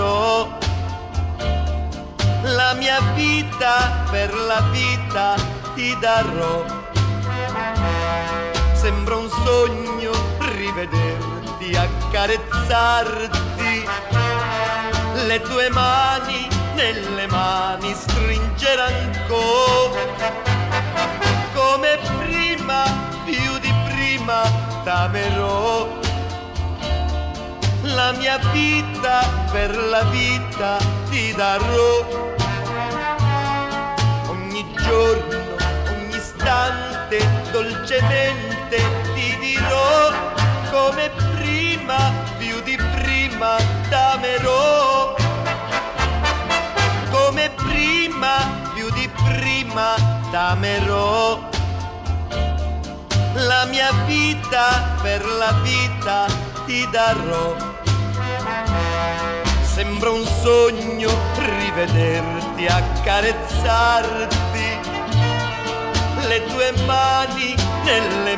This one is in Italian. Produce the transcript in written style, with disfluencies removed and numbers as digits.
t'amerò. La mia vita per la vita ti darò. Sembra un sogno rivederti, accarezzarti, le tue mani nelle mani stringere ancora. Come prima, più di prima t'amerò. La mia vita per la vita ti darò. Ogni giorno, ogni istante, dolcemente ti dirò. Come prima, più di prima t'amerò. Come prima, più di prima t'amerò. La mia vita per la vita ti darò. Sembra un sogno rivederti, accarezzarti, le tue mani nelle